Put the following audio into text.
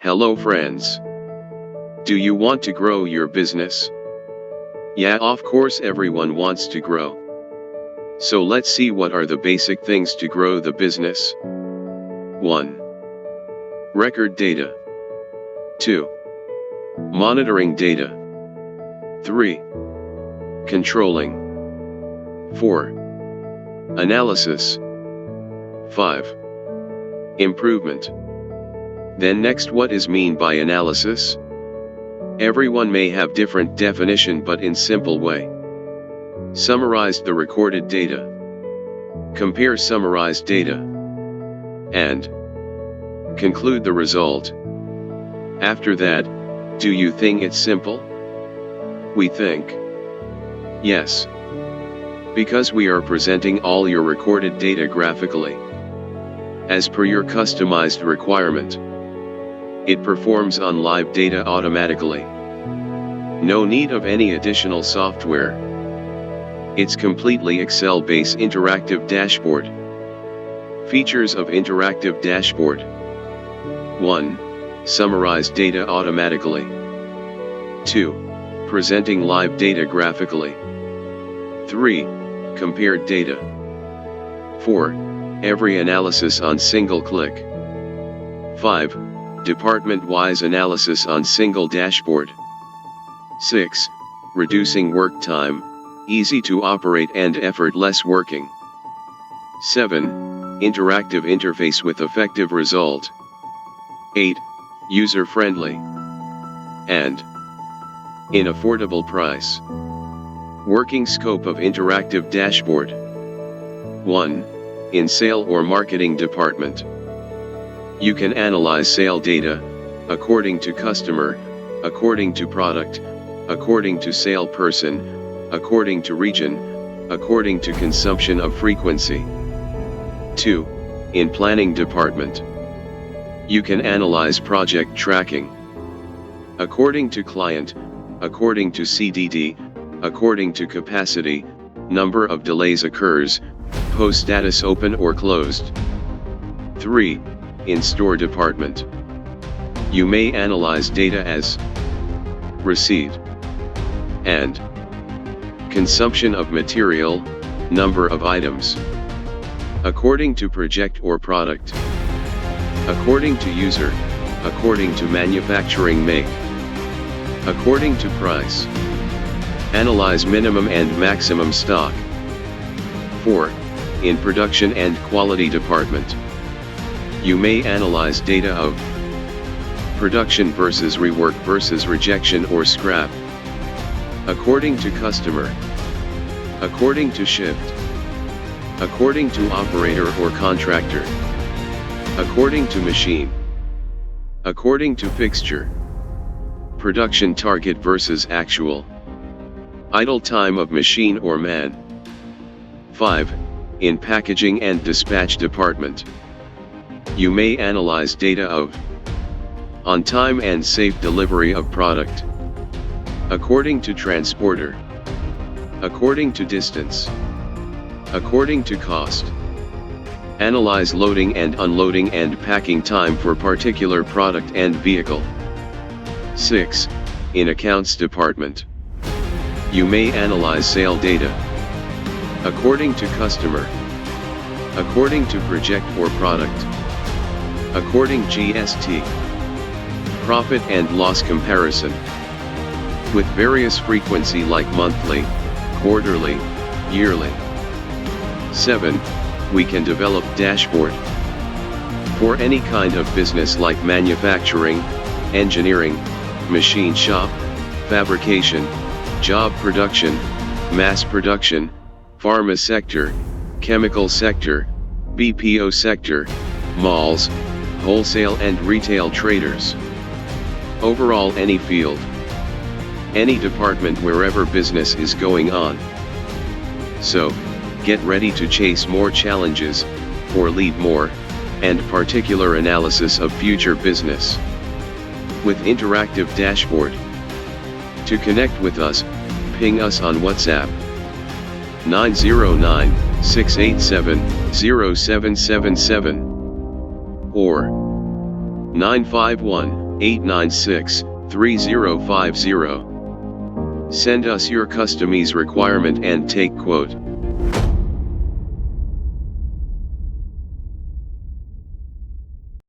Hello friends. Do you want to grow your business? Yeah, of course everyone wants to grow. So let's see what are the basic things to grow the business. 1. Record data. 2. Monitoring data. 3. Controlling. 4. Analysis. 5. Improvement. Then next, what is mean by analysis? Everyone may have different definition, but in simple way. Summarized the recorded data. Compare summarized data. And conclude the result. After that, do you think it's simple? We think yes. Because we are presenting all your recorded data graphically, as per your customized requirement. It performs on live data automatically. No need of any additional software. It's completely Excel-based interactive dashboard. Features of interactive dashboard. 1. Summarize data automatically. 2. Presenting live data graphically. 3. Compared data. 4. Every analysis on single click. 5. Department-wise analysis on single dashboard. 6. Reducing work time, easy to operate and effortless working. 7. Interactive interface with effective result. 8. User-friendly. And in affordable price. Working scope of interactive dashboard. 1. In sale or marketing department. You can analyze sale data, according to customer, according to product, according to sale person, according to region, according to consumption of frequency. 2. In planning department. You can analyze project tracking. According to client, according to CDD, according to capacity, number of delays occurs, post status open or closed. 3. In store department. You may analyze data as receipt and consumption of material, number of items, according to project or product, according to user, according to manufacturing make, according to price. Analyze minimum and maximum stock. 4. In production and quality department. You may analyze data of production versus rework versus rejection or scrap, according to customer, according to shift, according to operator or contractor, according to machine, according to fixture, production target versus actual, idle time of machine or man. 5. In packaging and dispatch department. You may analyze data of on time and safe delivery of product, according to transporter, according to distance, according to cost. Analyze loading and unloading and packing time for particular product and vehicle. 6. In accounts department. You may analyze sale data, according to customer, according to project or product, according GST, profit and loss comparison, with various frequency like monthly, quarterly, yearly. 7. We can develop dashboard for any kind of business like manufacturing, engineering, machine shop, fabrication, job production, mass production, pharma sector, chemical sector, BPO sector, malls, wholesale and retail traders. Overall, any field, any department wherever business is going on. So, get ready to chase more challenges, or lead more, and particular analysis of future business. With interactive dashboard. To connect with us, ping us on WhatsApp 909-687-0777 or 951-896-3050. Send us your customize requirement and take quote.